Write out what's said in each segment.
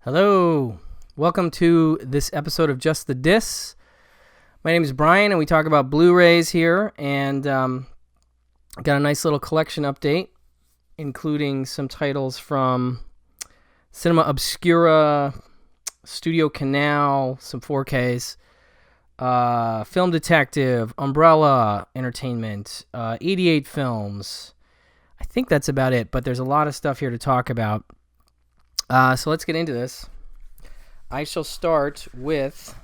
Hello, welcome to this episode of Just the Dis. My name is Brian, and we talk about Blu-rays here, and got a nice little collection update, including some titles from Cinema Obscura, Studio Canal, some 4Ks, Film Detective, Umbrella Entertainment, 88 Films. I think that's about it, but there's a lot of stuff here to talk about. So let's get into this. I shall start with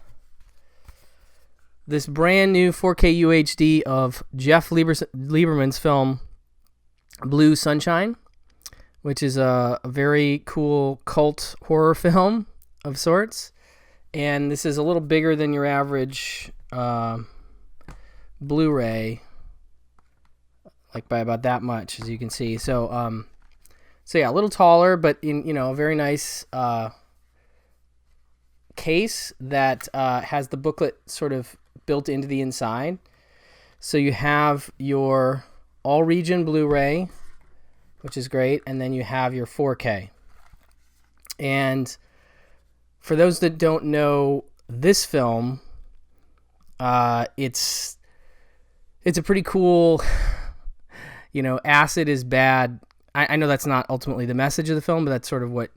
this brand new 4K UHD of Jeff Lieberman's film Blue Sunshine, which is a very cool cult horror film of sorts. And this is a little bigger than your average Blu-ray, like by about that much, as you can see. So yeah, a little taller, but in a very nice case that has the booklet sort of built into the inside. So you have your all-region Blu-ray, which is great, and then you have your 4K. And for those that don't know this film, it's a pretty cool, acid is bad. I know that's not ultimately the message of the film, but that's sort of what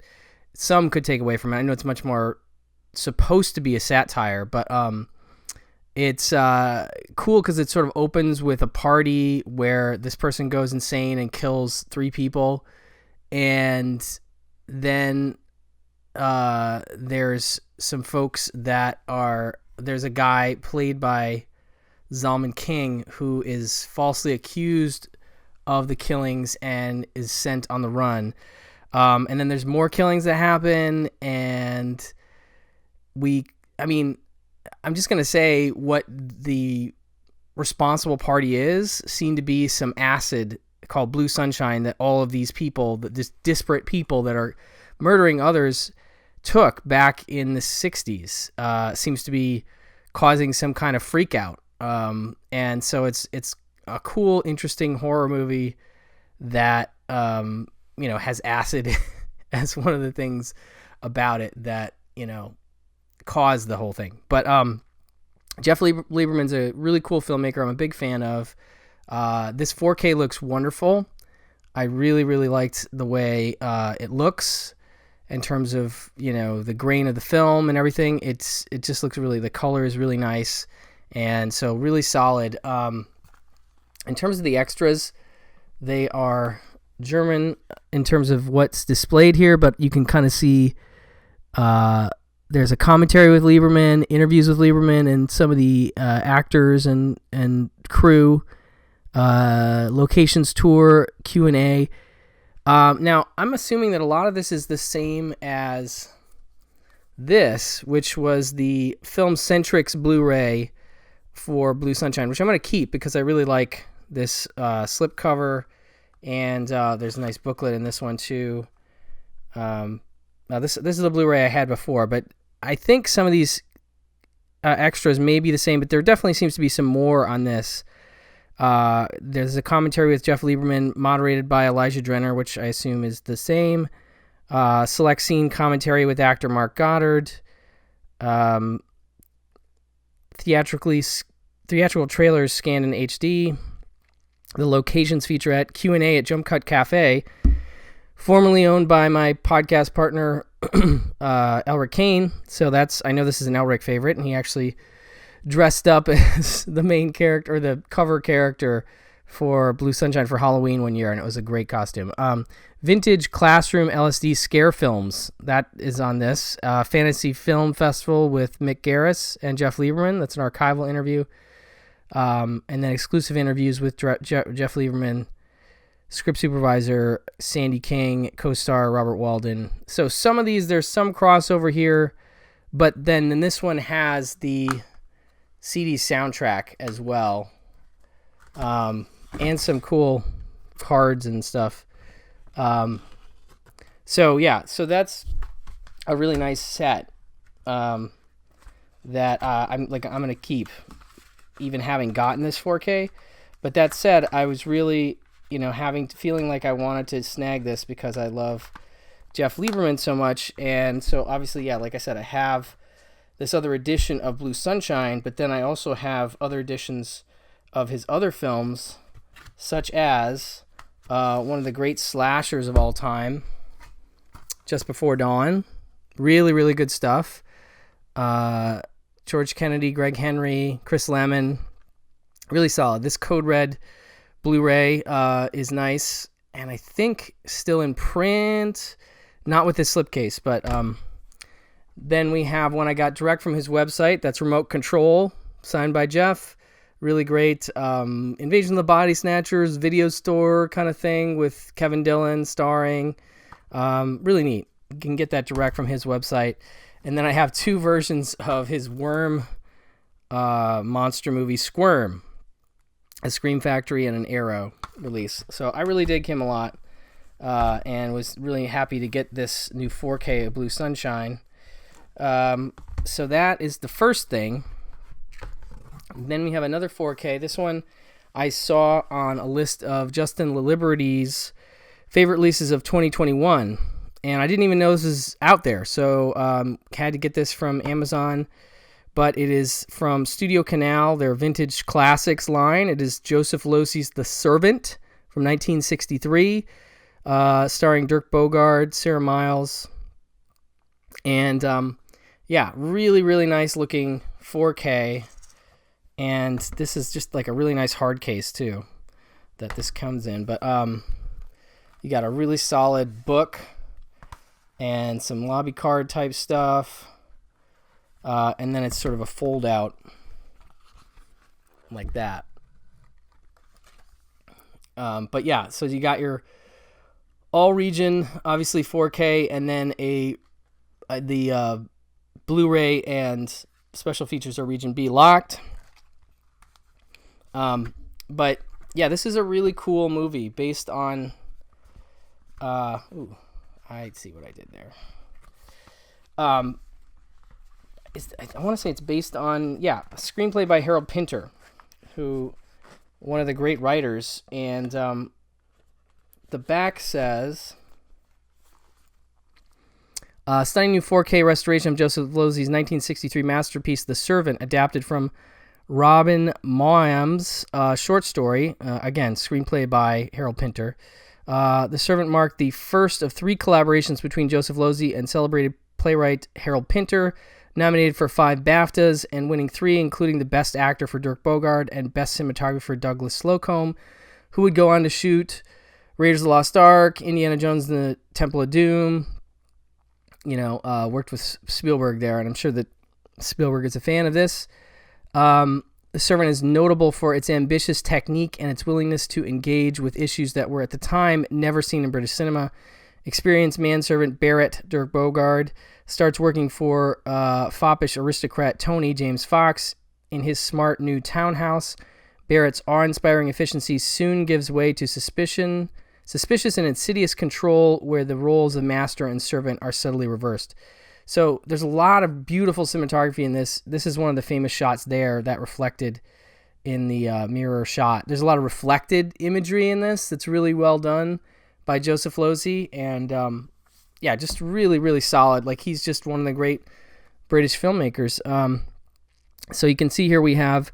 some could take away from it. I know it's much more supposed to be a satire, but it's cool because it sort of opens with a party where this person goes insane and kills 3 people, and then there's some folks there's a guy played by Zalman King who is falsely accused of the killings and is sent on the run. And then there's more killings that happen, and I'm just going to say what the responsible party is, seen to be some acid called Blue Sunshine that all of these people, this disparate people that are murdering others, took back in the 60s. Seems to be causing some kind of freak out. And so it's a cool, interesting horror movie that has acid as one of the things about it that caused the whole thing. But Jeff Lieberman's a really cool filmmaker. I'm a big fan of. This 4K looks wonderful. I really, really liked the way it looks in terms of the grain of the film and everything. It just looks the color is really nice, and so really solid. In terms of the extras, they are German in terms of what's displayed here, but you can kind of see there's a commentary with Lieberman, interviews with Lieberman, and some of the actors and crew, locations tour, Q&A. Now, I'm assuming that a lot of this is the same as this, which was the Film Centrix Blu-ray for Blue Sunshine, which I'm going to keep because I really like this slipcover, and there's a nice booklet in this one too. Now this is the Blu-ray I had before, but I think some of these extras may be the same, but there definitely seems to be some more on this. There's a commentary with Jeff Lieberman, moderated by Elijah Drenner, which I assume is the same. Select scene commentary with actor Mark Goddard. Theatrical trailers scanned in HD. The locations featurette, Q&A at Jump Cut Cafe, formerly owned by my podcast partner Elric Kane. So I know this is an Elric favorite, and he actually dressed up as the main character, or the cover character, for Blue Sunshine for Halloween one year, and it was a great costume. Vintage Classroom LSD Scare Films, that is on this. Fantasy Film Festival with Mick Garris and Jeff Lieberman, that's an archival interview. And then exclusive interviews with Jeff Lieberman, script supervisor Sandy King, co-star Robert Walden. So some of these, there's some crossover here, but then this one has the CD soundtrack as well, and some cool cards and stuff. So that's a really nice set that I'm gonna keep, even having gotten this 4K. But that said, I was really feeling like I wanted to snag this because I love Jeff Lieberman so much. And so obviously, yeah, like I said, I have this other edition of Blue Sunshine, but then I also have other editions of his other films, such as one of the great slashers of all time, Just Before Dawn. Really, really good stuff. George Kennedy, Greg Henry, Chris Lemmon. Really solid. This Code Red Blu-ray is nice, and I think still in print. Not with this slipcase, but then we have one I got direct from his website. That's Remote Control, signed by Jeff. Really great. Invasion of the Body Snatchers video store kind of thing with Kevin Dillon starring. Really neat. You can get that direct from his website. And then I have two versions of his worm monster movie, Squirm, a Scream Factory and an Arrow release. So I really dig him a lot, and was really happy to get this new 4K of Blue Sunshine. So that is the first thing. Then we have another 4K. This one I saw on a list of Justin LaLiberty's favorite releases of 2021, and I didn't even know this was out there. So had to get this from Amazon, but it is from Studio Canal, their Vintage Classics line. It is Joseph Losey's The Servant from 1963, starring Dirk Bogarde, Sarah Miles, and yeah, really, really nice looking 4K. And this is just like a really nice hard case too that this comes in. But you got a really solid book and some lobby card type stuff. And then it's sort of a fold out like that. But yeah, so you got your all region, obviously 4K, and then the Blu-ray and special features are region B locked. But yeah, this is a really cool movie based on, I see what I did there. I want to say it's based on, a screenplay by Harold Pinter, who, one of the great writers, and, the back says, stunning new 4K restoration of Joseph Losey's 1963 masterpiece, The Servant, adapted from Robin Moham's short story, again, screenplay by Harold Pinter. The Servant marked the first of 3 collaborations between Joseph Losey and celebrated playwright Harold Pinter, nominated for 5 BAFTAs and winning 3, including the Best Actor for Dirk Bogarde and Best Cinematographer Douglas Slocum, who would go on to shoot Raiders of the Lost Ark, Indiana Jones and the Temple of Doom. Worked with Spielberg there, and I'm sure that Spielberg is a fan of this. The Servant is notable for its ambitious technique and its willingness to engage with issues that were at the time never seen in British cinema. Experienced manservant Barrett, Dirk Bogarde, starts working for foppish aristocrat Tony, James Fox, in his smart new townhouse. Barrett's awe-inspiring efficiency soon gives way to suspicious and insidious control, where the roles of master and servant are subtly reversed. So there's a lot of beautiful cinematography in this. This is one of the famous shots there, that reflected in the mirror shot. There's a lot of reflected imagery in this that's really well done by Joseph Losey. And just really, really solid. Like, he's just one of the great British filmmakers. So you can see here we have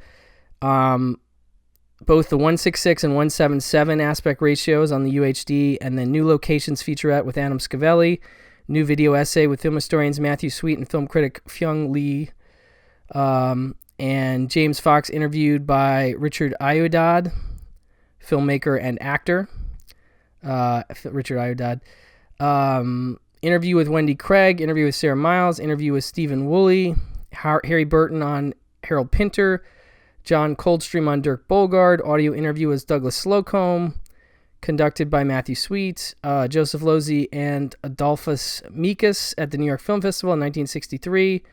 both the 166 and 177 aspect ratios on the UHD, and then new locations featurette with Adam Scavelli. New video essay with film historians Matthew Sweet and film critic Fyung Lee. And James Fox interviewed by Richard Ayoudad, filmmaker and actor. Richard Ayoudad. Interview with Wendy Craig. Interview with Sarah Miles. Interview with Stephen Woolley. Harry Burton on Harold Pinter. John Coldstream on Dirk Bogarde. Audio interview with Douglas Slocum, conducted by Matthew Sweet. Joseph Losey and Adolphus Mikas at the New York Film Festival in 1963.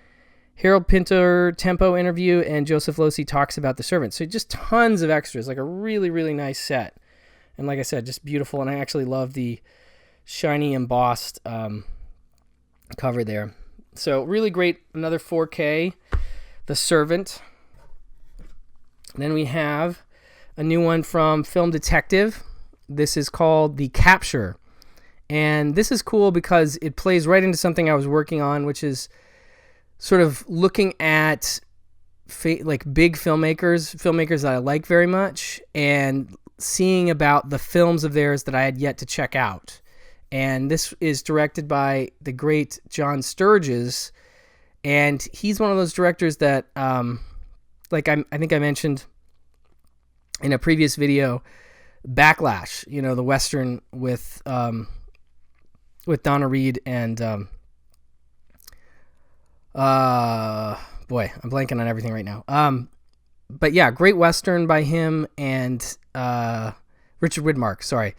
Harold Pinter tempo interview, and Joseph Losey talks about The Servant. So just tons of extras, like a really, really nice set. And like I said, just beautiful. And I actually love the shiny embossed cover there. So really great. Another 4K, The Servant. Then we have a new one from Film Detective. This is called The Capture, And this is cool because it plays right into something I was working on, which is sort of looking at like big filmmakers that I like very much, and seeing about the films of theirs that I had yet to check out. And this is directed by the great John Sturges, and he's one of those directors that, like I think I mentioned in a previous video, Backlash, the Western with Donna Reed and boy, I'm blanking on everything right now. But yeah, great Western by him and Richard Widmark, sorry,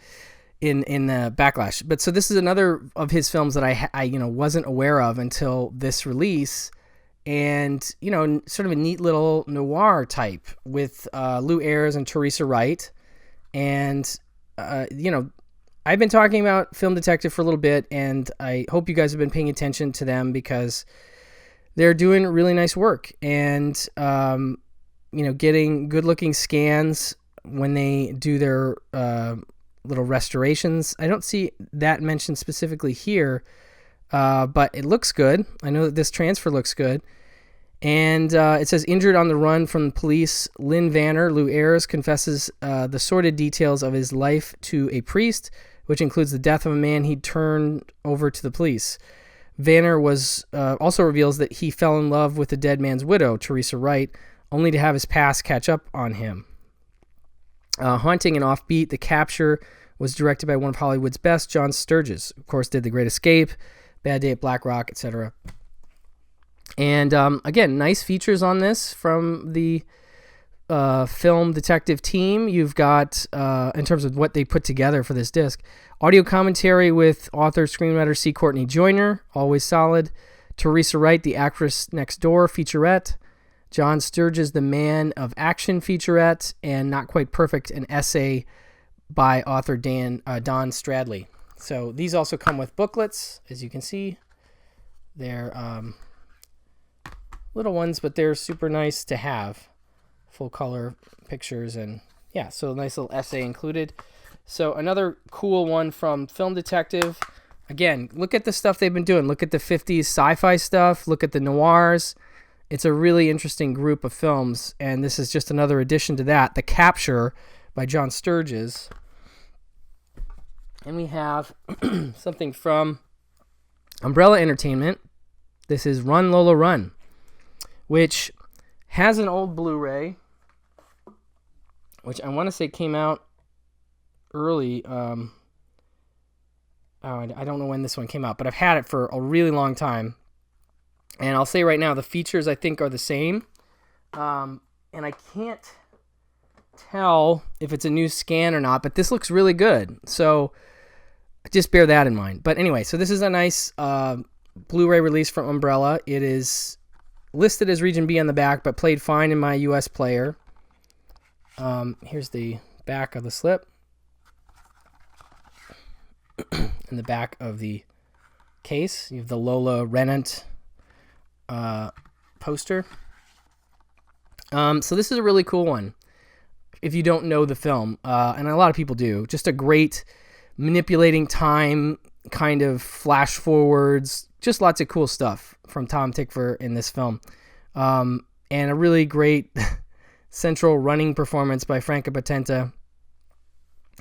in Backlash. But so this is another of his films that I wasn't aware of until this release, and sort of a neat little noir type with Lou Ayres and Teresa Wright. And I've been talking about Film Detective for a little bit, and I hope you guys have been paying attention to them because they're doing really nice work, and getting good-looking scans when they do their little restorations. I don't see that mentioned specifically here, but it looks good. I know that this transfer looks good. And it says, injured on the run from police, Lynn Vanner, Lou Ayres, confesses the sordid details of his life to a priest, which includes the death of a man he'd turned over to the police. Vanner also reveals that he fell in love with the dead man's widow, Teresa Wright, only to have his past catch up on him. Haunting and offbeat, The Capture was directed by one of Hollywood's best, John Sturges. Of course, did The Great Escape, Bad Day at Black Rock, etc. And again, nice features on this from the Film Detective team. You've got, in terms of what they put together for this disc, audio commentary with author, screenwriter C. Courtney Joyner, always solid. Teresa Wright, The Actress Next Door featurette. John Sturges, The Man of Action featurette. And Not Quite Perfect, an essay by author Don Stradley. So these also come with booklets, as you can see. They're little ones, but they're super nice to have. Full color pictures, and yeah, so a nice little essay included. So another cool one from Film Detective. Again, look at the stuff they've been doing. Look at the 50s sci-fi stuff. Look at the noirs. It's a really interesting group of films, and this is just another addition to that. The Capture by John Sturges. And we have something from Umbrella Entertainment. This is Run, Lola, Run, which has an old Blu-ray, which I want to say came out early. I don't know when this one came out, but I've had it for a really long time. And I'll say right now, the features I think are the same. And I can't tell if it's a new scan or not, but this looks really good. So just bear that in mind. But anyway, so this is a nice Blu-ray release from Umbrella. It is listed as Region B on the back, but played fine in my US player. Here's the back of the slip. In the back of the case, you have the Lola Run poster. So this is a really cool one if you don't know the film, and a lot of people do. Just a great manipulating time, kind of flash forwards, just lots of cool stuff from Tom Tykwer in this film. And a really great central running performance by Franca Potente.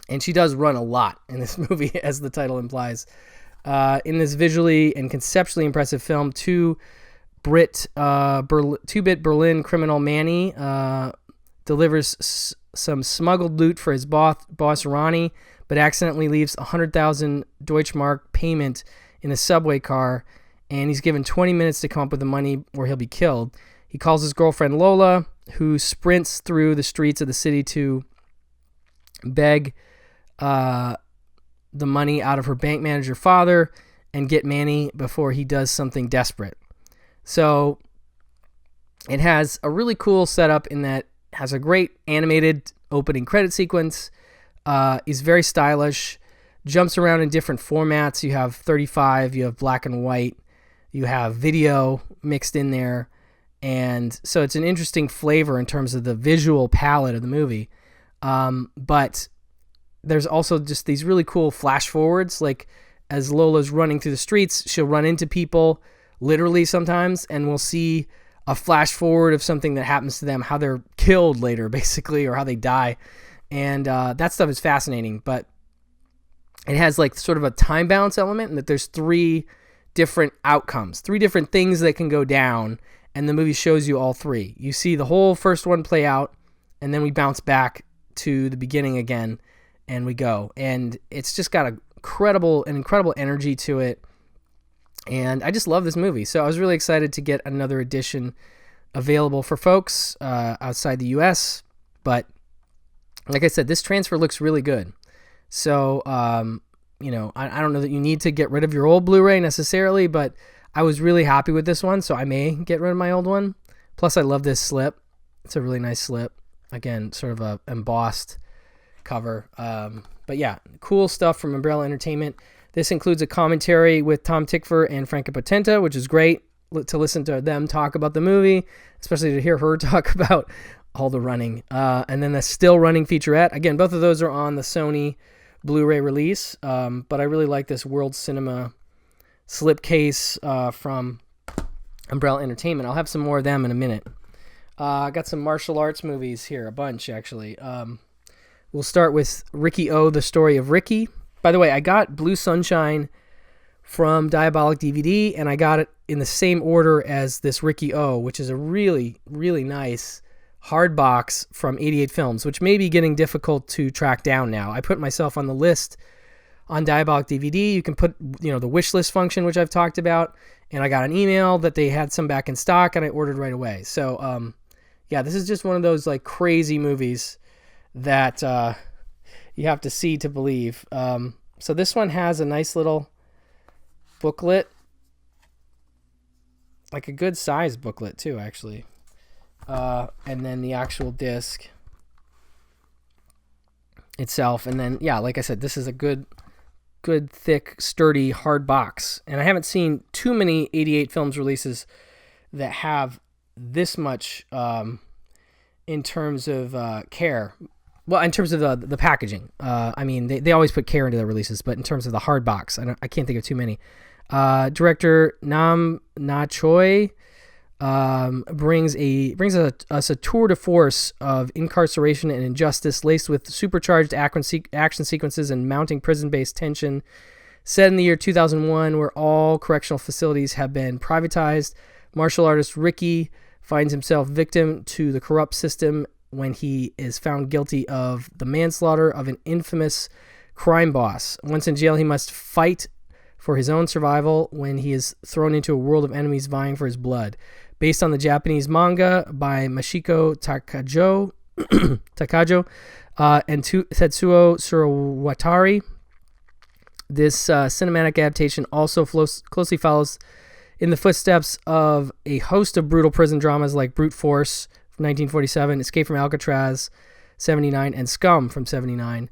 And she does run a lot in this movie, as the title implies. In this visually and conceptually impressive film, 2-bit Berlin criminal Manny delivers some smuggled loot for his boss Ronnie, but accidentally leaves 100,000 Deutschmark payment in a subway car, and he's given 20 minutes to come up with the money or he'll be killed. He calls his girlfriend Lola, who sprints through the streets of the city to beg the money out of her bank manager father and get Manny before he does something desperate. So it has a really cool setup in that it has a great animated opening credit sequence, is very stylish, jumps around in different formats. You have 35, you have black and white, you have video mixed in there, and so it's an interesting flavor in terms of the visual palette of the movie. But there's also just these really cool flash forwards, like as Lola's running through the streets, she'll run into people, literally sometimes, and we'll see a flash forward of something that happens to them, how they're killed later, basically, or how they die. And that stuff is fascinating, but it has like sort of a time balance element, and that there's 3 different outcomes, 3 different things that can go down, and the movie shows you all 3. You see the whole first one play out, and then we bounce back to the beginning again, and we go. And it's just got an incredible energy to it, and I just love this movie. So I was really excited to get another edition available for folks outside the U.S., but like I said, this transfer looks really good. So, I don't know that you need to get rid of your old Blu-ray necessarily, but I was really happy with this one, so I may get rid of my old one. Plus, I love this slip. It's a really nice slip. Again, sort of a embossed cover. But yeah, cool stuff from Umbrella Entertainment. This includes a commentary with Tom Tykwer and Franca Potente, which is great to listen to them talk about the movie, especially to hear her talk about all the running. And then the still running featurette. Again, both of those are on the Sony Blu-ray release, but I really like this World Cinema slipcase from Umbrella Entertainment. I'll have some more of them in a minute. I got some martial arts movies here, a bunch actually. We'll start with Ricky O, The Story of Ricky. By the way, I got Blue Sunshine from Diabolic DVD, and I got it in the same order as this Ricky O, which is a really, really nice hard box from 88 Films, which may be getting difficult to track down now. I put myself on the list on Diabolic DVD. You can put, the wish list function, which I've talked about, and I got an email that they had some back in stock, and I ordered right away. So, this is just one of those like crazy movies that you have to see to believe. So this one has a nice little booklet, like a good size booklet too, actually. And then the actual disc itself. And then, like I said, this is a good, thick, sturdy, hard box. And I haven't seen too many 88 Films releases that have this much in terms of care. Well, in terms of the packaging. They always put care into their releases, but in terms of the hard box, I can't think of too many. Director Nam Na Choi brings us a tour de force of incarceration and injustice, laced with supercharged action sequences and mounting prison-based tension. Set in the year 2001, where all correctional facilities have been privatized, martial artist Ricky finds himself victim to the corrupt system when he is found guilty of the manslaughter of an infamous crime boss. Once in jail, he must fight for his own survival when he is thrown into a world of enemies vying for his blood. Based on the Japanese manga by Mashiko Takajo and Tetsuo Surawatari, this cinematic adaptation also closely follows in the footsteps of a host of brutal prison dramas like Brute Force from 1947, Escape from Alcatraz 79, and Scum from 79.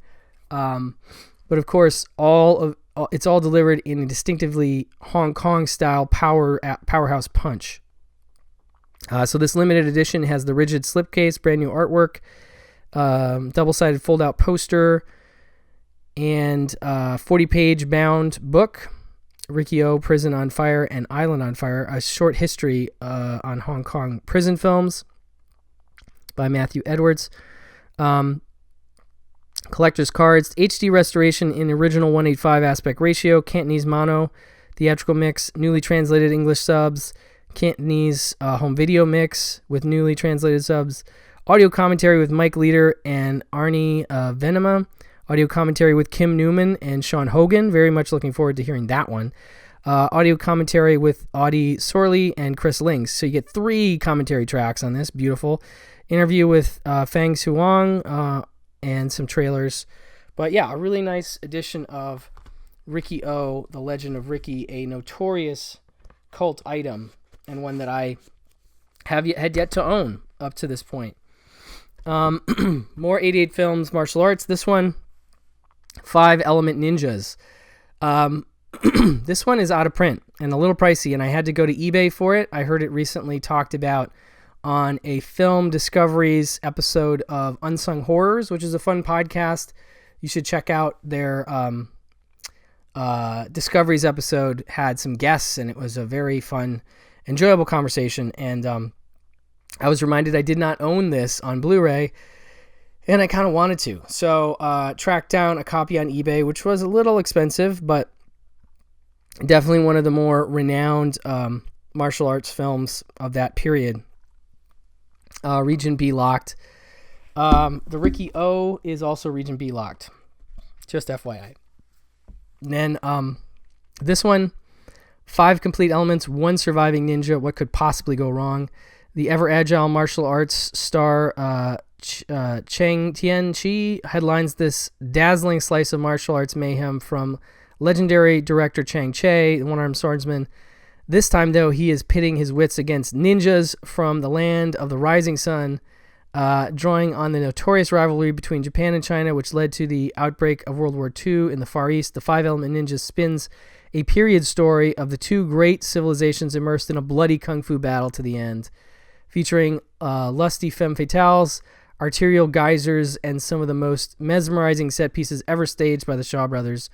But of course, it's all delivered in a distinctively Hong Kong style powerhouse punch. So this limited edition has the rigid slipcase, brand new artwork, double-sided fold-out poster, and 40-page bound book, Ricky O, Prison on Fire and Island on Fire, a short history on Hong Kong prison films by Matthew Edwards. Collector's cards, HD restoration in original 1:85 aspect ratio, Cantonese mono, theatrical mix, newly translated English subs, Cantonese home video mix with newly translated subs, audio commentary with Mike Leader and Arnie Venema, audio commentary with Kim Newman and Sean Hogan. Very much looking forward to hearing that one. Audio commentary with Audie Sorley and Chris Lings. So you get 3 commentary tracks on this. Beautiful. Interview with Fang Suong and some trailers. But yeah, a really nice edition of Ricky O, The Legend of Ricky, a notorious cult item, and one that I had yet to own up to this point. More 88 Films martial arts. This one, 5 Element Ninjas. This one is out of print and a little pricey, and I had to go to eBay for it. I heard it recently talked about on a Film Discoveries episode of Unsung Horrors, which is a fun podcast. You should check out their Discovery's episode had some guests, and it was a very fun, enjoyable conversation. And I was reminded I did not own this on Blu-ray, and I kind of wanted to. So tracked down a copy on eBay, which was a little expensive, but definitely one of the more renowned martial arts films of that period. Region B locked. The Ricky O is also Region B locked. Just FYI. And then this one, 5 complete elements, 1 surviving ninja. What could possibly go wrong? The ever-agile martial arts star Cheng Tian-chi headlines this dazzling slice of martial arts mayhem from legendary director Chang Che, the one-armed swordsman. This time, though, he is pitting his wits against ninjas from the land of the rising sun, drawing on the notorious rivalry between Japan and China, which led to the outbreak of World War II in the Far East. The 5-element ninja spins a period story of the two great civilizations immersed in a bloody kung fu battle to the end, featuring lusty femme fatales, arterial geysers, and some of the most mesmerizing set pieces ever staged by the Shaw brothers.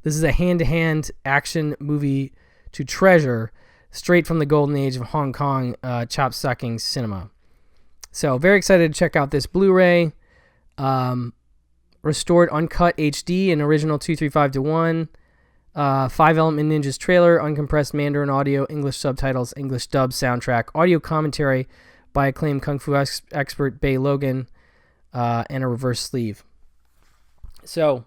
This is a hand-to-hand action movie to treasure, straight from the golden age of Hong Kong chop-sucking cinema. So very excited to check out this Blu-ray. Restored uncut HD in original 235:1. 5-element ninjas trailer, uncompressed Mandarin audio, English subtitles, English dub soundtrack, audio commentary by acclaimed kung fu expert Bei Logan, and a reverse sleeve. So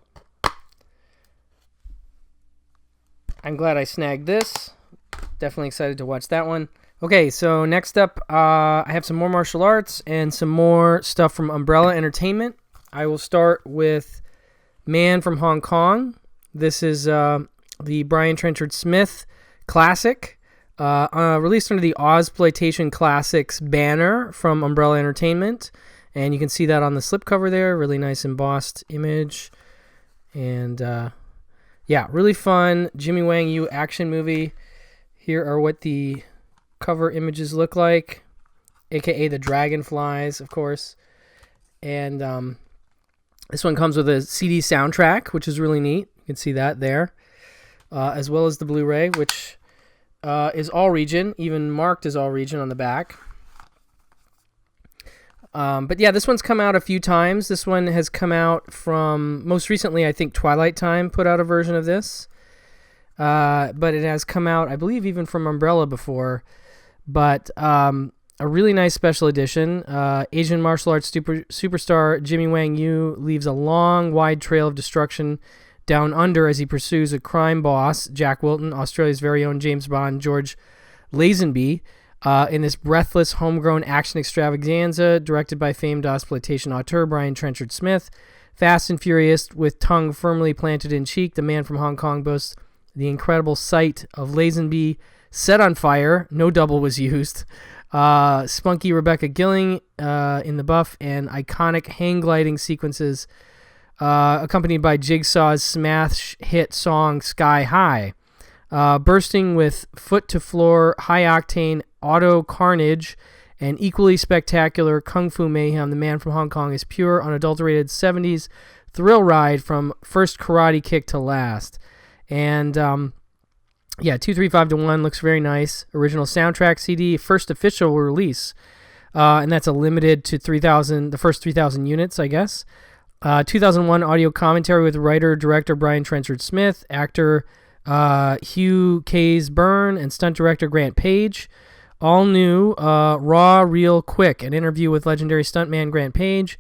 I'm glad I snagged this. Definitely excited to watch that one. Okay, so next up, I have some more martial arts and some more stuff from Umbrella Entertainment. I will start with Man from Hong Kong. This is the Brian Trenchard Smith classic, released under the Ozploitation Classics banner from Umbrella Entertainment. And you can see that on the slipcover there. Really nice embossed image. And yeah, really fun Jimmy Wang Yu action movie. Here are what the cover images look like, aka the dragonflies, of course. And this one comes with a CD soundtrack, which is really neat. You can see that there, as well as the Blu-ray, which is all region, even marked as all region on the back. But yeah, this one's come out a few times. This one has come out from, most recently, I think Twilight Time put out a version of this. But it has come out, I believe, even from Umbrella before. But a really nice special edition. Asian martial arts superstar Jimmy Wang Yu leaves a long, wide trail of destruction down under as he pursues a crime boss, Jack Wilton, Australia's very own James Bond, George Lazenby, in this breathless, homegrown action extravaganza directed by famed Ozploitation auteur Brian Trenchard Smith. Fast and furious, with tongue firmly planted in cheek, the Man from Hong Kong boasts the incredible sight of Lazenby set on fire. No double was used. Spunky Rebecca Gilling in the buff, and iconic hang gliding sequences accompanied by Jigsaw's smash hit song Sky High. Bursting with foot-to-floor, high-octane auto carnage and equally spectacular kung fu mayhem, the Man from Hong Kong is pure, unadulterated 70s thrill ride from first karate kick to last. And yeah, 235:1 looks very nice. Original soundtrack CD, first official release, and that's a limited to 3,000, the first 3,000 units, I guess. 2001 audio commentary with writer-director Brian Trenchard Smith, actor Hugh Case-Byrne, and stunt director Grant Page. All new, raw, real, quick. An interview with legendary stuntman Grant Page.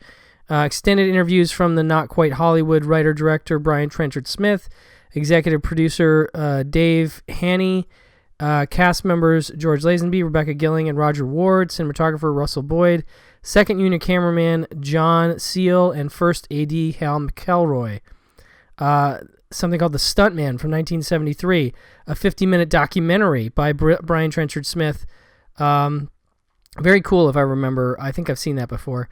Extended interviews from the not quite Hollywood writer-director Brian Trenchard Smith. Executive producer Dave Haney. Cast members George Lazenby, Rebecca Gilling, and Roger Ward. Cinematographer Russell Boyd. Second unit cameraman John Seal. And first AD Hal McElroy. Something called The Stuntman from 1973. A 50-minute documentary by Brian Trenchard Smith. Very cool, if I remember. I think I've seen that before.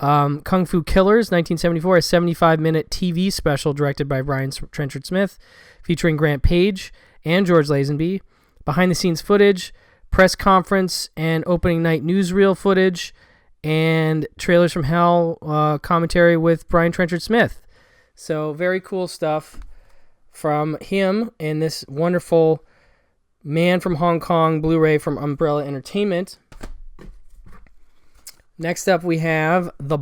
Kung Fu Killers, 1974, a 75-minute TV special directed by Brian Trenchard Smith, featuring Grant Page and George Lazenby. Behind-the-scenes footage, press conference, and opening night newsreel footage, and Trailers from Hell commentary with Brian Trenchard Smith. So very cool stuff from him and this wonderful Man from Hong Kong Blu-ray from Umbrella Entertainment. Next up, we have The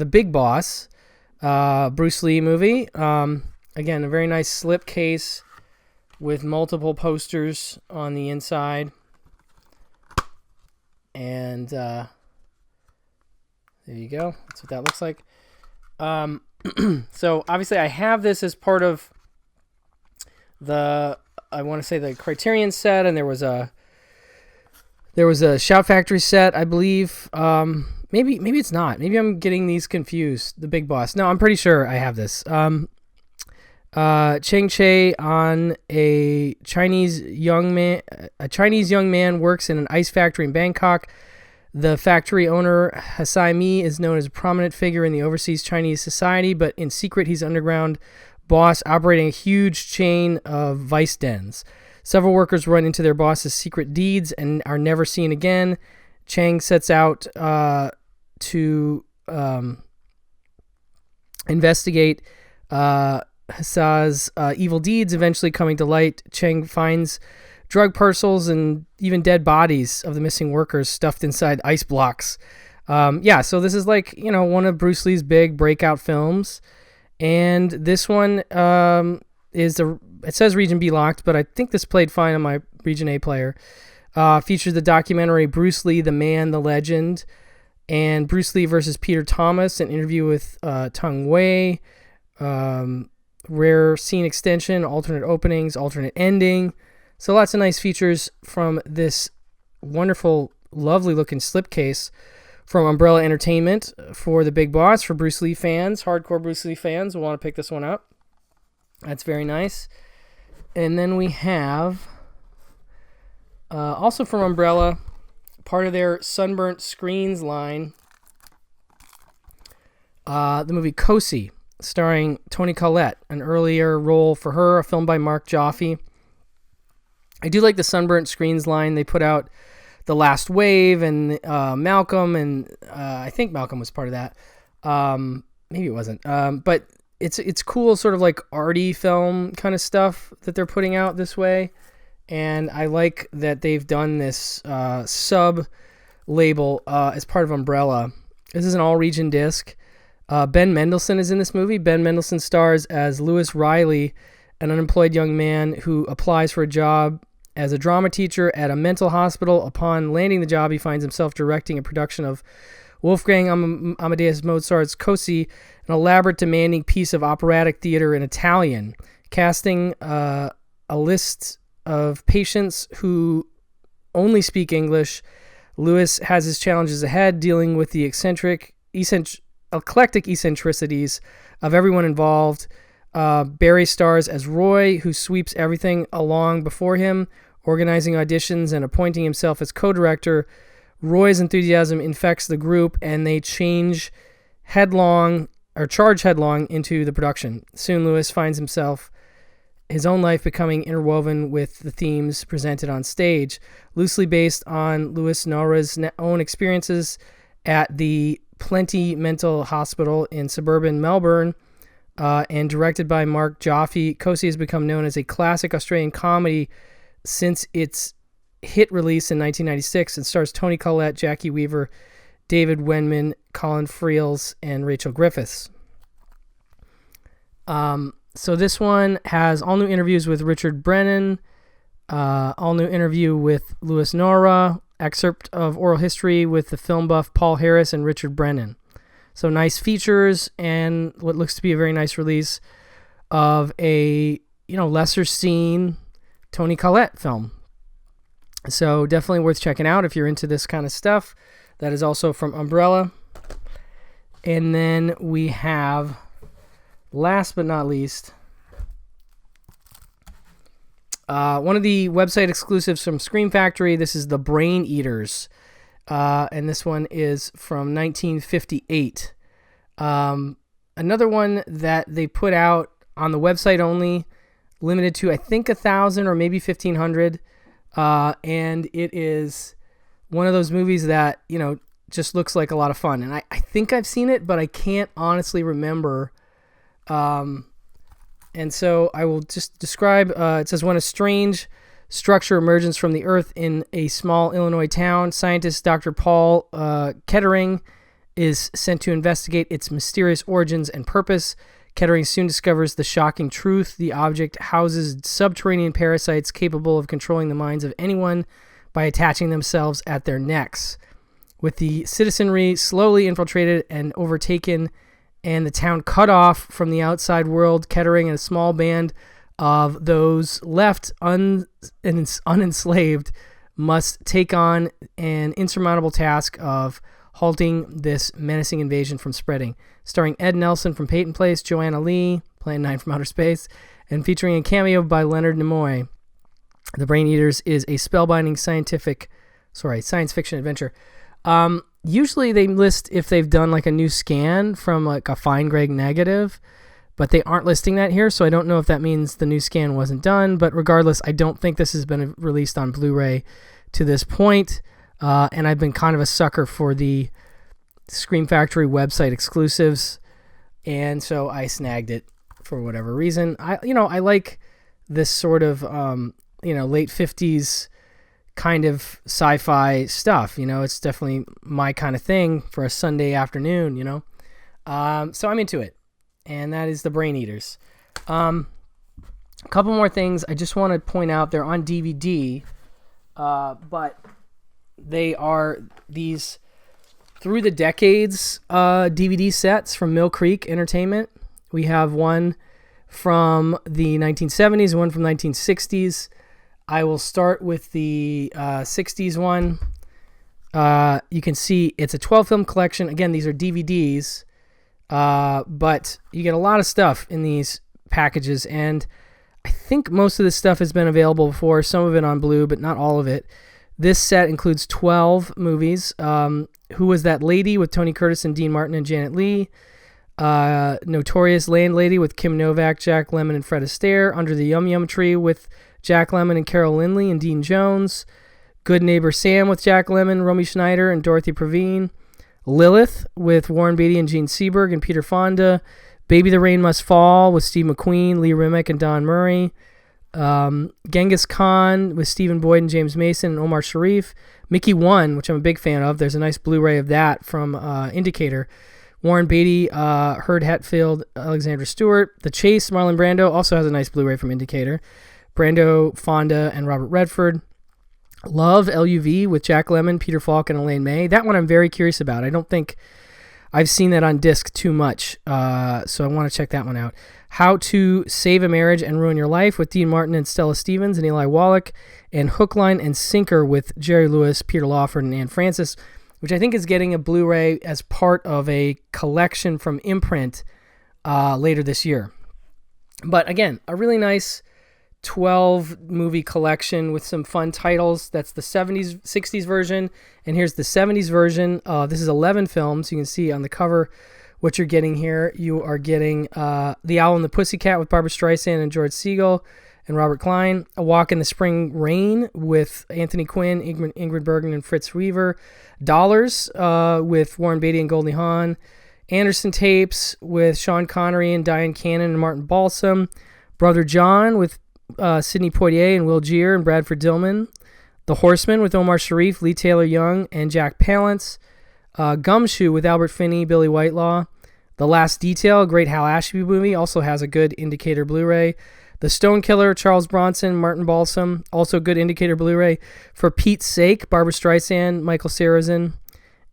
Big Boss, Bruce Lee movie. Again, a very nice slipcase with multiple posters on the inside. And there you go. That's what that looks like. So obviously I have this as part of the Criterion set, and there was a Shout Factory set, I believe. Maybe it's not. Maybe I'm getting these confused. The Big Boss. No, I'm pretty sure I have this. Cheng Che on a Chinese young man works in an ice factory in Bangkok. The factory owner, Hasai Mi, is known as a prominent figure in the overseas Chinese society, but in secret he's an underground boss operating a huge chain of vice dens. Several workers run into their boss's secret deeds and are never seen again. Chang sets out to investigate Hasai's evil deeds, eventually coming to light. Chang finds drug parcels and even dead bodies of the missing workers stuffed inside ice blocks. So this is like, one of Bruce Lee's big breakout films. And this one it says Region B locked, but I think this played fine on my Region A player. Features the documentary Bruce Lee, the Man, the Legend, and Bruce Lee versus Peter Thomas, an interview with Tung Wei, rare scene extension, alternate openings, alternate ending. So lots of nice features from this wonderful, lovely looking slipcase from Umbrella Entertainment for The Big Boss. For Bruce Lee fans, hardcore Bruce Lee fans will want to pick this one up. That's very nice. And then we have, also from Umbrella, part of their Sunburnt Screens line, the movie COSI, starring Toni Collette, an earlier role for her, a film by Mark Joffe. I do like the Sunburnt Screens line. They put out The Last Wave and Malcolm, and I think Malcolm was part of that. Maybe it wasn't. But it's cool, sort of like arty film kind of stuff that they're putting out this way. And I like that they've done this sub-label as part of Umbrella. This is an all-region disc. Ben Mendelsohn is in this movie. Ben Mendelsohn stars as Lewis Riley, an unemployed young man who applies for a job as a drama teacher at a mental hospital. Upon landing the job, he finds himself directing a production of Wolfgang Amadeus Mozart's COSI, an elaborate, demanding piece of operatic theater in Italian, casting a list of patients who only speak English. Lewis has his challenges ahead, dealing with the eclectic eccentricities of everyone involved. Barry stars as Roy, who sweeps everything along before him, organizing auditions and appointing himself as co-director. Roy's enthusiasm infects the group, and they charge headlong into the production. Soon Lewis finds his own life becoming interwoven with the themes presented on stage. Loosely based on Louis Nora's own experiences at the Plenty Mental Hospital in suburban Melbourne, and directed by Mark Joffe, COSI has become known as a classic Australian comedy since its hit release in 1996, and stars Toni Collette, Jackie Weaver, David Wenman, Colin Friels, and Rachel Griffiths. So this one has all new interviews with Richard Brennan, all new interview with Louis Nora, excerpt of oral history with the film buff Paul Harris and Richard Brennan. So nice features and what looks to be a very nice release of a lesser seen Toni Collette film. So definitely worth checking out if you're into this kind of stuff. That is also from Umbrella. And then we have, last but not least, one of the website exclusives from Scream Factory. This is The Brain Eaters. And this one is from 1958. Another one that they put out on the website only, limited to I think 1,000 or maybe 1,500. And it is one of those movies that, just looks like a lot of fun. And I think I've seen it, but I can't honestly remember And so I will just describe, it says, when a strange structure emerges from the earth in a small Illinois town, scientist Dr. Paul Kettering is sent to investigate its mysterious origins and purpose. Kettering soon discovers the shocking truth. The object houses subterranean parasites capable of controlling the minds of anyone by attaching themselves at their necks. With the citizenry slowly infiltrated and overtaken and the town cut off from the outside world, Kettering and a small band of those left unenslaved must take on an insurmountable task of halting this menacing invasion from spreading. Starring Ed Nelson from Peyton Place, Joanna Lee, playing 9 from Outer Space, and featuring a cameo by Leonard Nimoy. The Brain Eaters is a spellbinding science fiction adventure. Usually they list if they've done like a new scan from like a fine grade negative, but they aren't listing that here, so I don't know if that means the new scan wasn't done. But regardless, I don't think this has been released on Blu-ray to this point. And I've been kind of a sucker for the Scream Factory website exclusives, and so I snagged it for whatever reason. I like this sort of late 50s kind of sci-fi stuff. It's definitely my kind of thing for a Sunday afternoon. So I'm into it, and that is The Brain Eaters. A couple more things I just want to point out. They're on DVD, but they are these Through the Decades DVD sets from Mill Creek Entertainment. We have one from the 1970s and one from 1960s. I will start with the 60s one. You can see it's a 12-film collection. Again, these are DVDs, but you get a lot of stuff in these packages, and I think most of this stuff has been available before, some of it on Blue, but not all of it. This set includes 12 movies. Who Was That Lady with Tony Curtis and Dean Martin and Janet Leigh. Notorious Landlady with Kim Novak, Jack Lemmon, and Fred Astaire. Under the Yum Yum Tree with Jack Lemmon and Carol Lindley and Dean Jones. Good Neighbor Sam with Jack Lemmon, Romy Schneider, and Dorothy Praveen. Lilith with Warren Beatty and Gene Seberg and Peter Fonda. Baby the Rain Must Fall with Steve McQueen, Lee Remick, and Don Murray. Genghis Khan with Stephen Boyd and James Mason and Omar Sharif. Mickey 1, which I'm a big fan of. There's a nice Blu-ray of that from Indicator. Warren Beatty, Herb Hetfield, Alexandra Stewart. The Chase, Marlon Brando, also has a nice Blu-ray from Indicator. Brando, Fonda, and Robert Redford. Love, LUV, with Jack Lemmon, Peter Falk, and Elaine May. That one I'm very curious about. I don't think I've seen that on disc too much, so I want to check that one out. How to Save a Marriage and Ruin Your Life with Dean Martin and Stella Stevens and Eli Wallach. And Hook, Line, and Sinker with Jerry Lewis, Peter Lawford, and Anne Francis, which I think is getting a Blu-ray as part of a collection from Imprint later this year. But again, a really nice 12-movie collection with some fun titles. That's the 60s version, and here's the 70s version. This is 11 films. You can see on the cover what you're getting here. You are getting The Owl and the Pussycat with Barbra Streisand and George Segal and Robert Klein. A Walk in the Spring Rain with Anthony Quinn, Ingrid Bergman, and Fritz Weaver. Dollars with Warren Beatty and Goldie Hawn. Anderson Tapes with Sean Connery and Diane Cannon and Martin Balsam. Brother John with Sidney Poitier and Will Geer and Bradford Dillman. The Horseman with Omar Sharif, Lee Taylor Young, and Jack Palance. Gumshoe with Albert Finney, Billy Whitelaw. The Last Detail, a great Hal Ashby movie, also has a good Indicator Blu-ray. The Stone Killer, Charles Bronson, Martin Balsam, also good Indicator Blu-ray. For Pete's Sake, Barbra Streisand, Michael Sarrazin.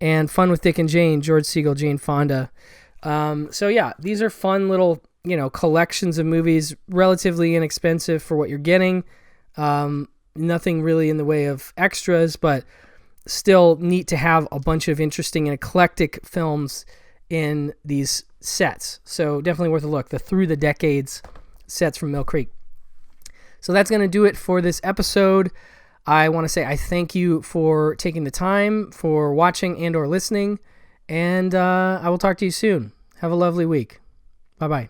And Fun with Dick and Jane, George Segal, Jane Fonda. So yeah, these are fun little, collections of movies, relatively inexpensive for what you're getting. Nothing really in the way of extras, but still neat to have a bunch of interesting and eclectic films in these sets. So definitely worth a look. The Through the Decades sets from Mill Creek. So that's going to do it for this episode. I want to say I thank you for taking the time, for watching and or listening, and I will talk to you soon. Have a lovely week. Bye-bye.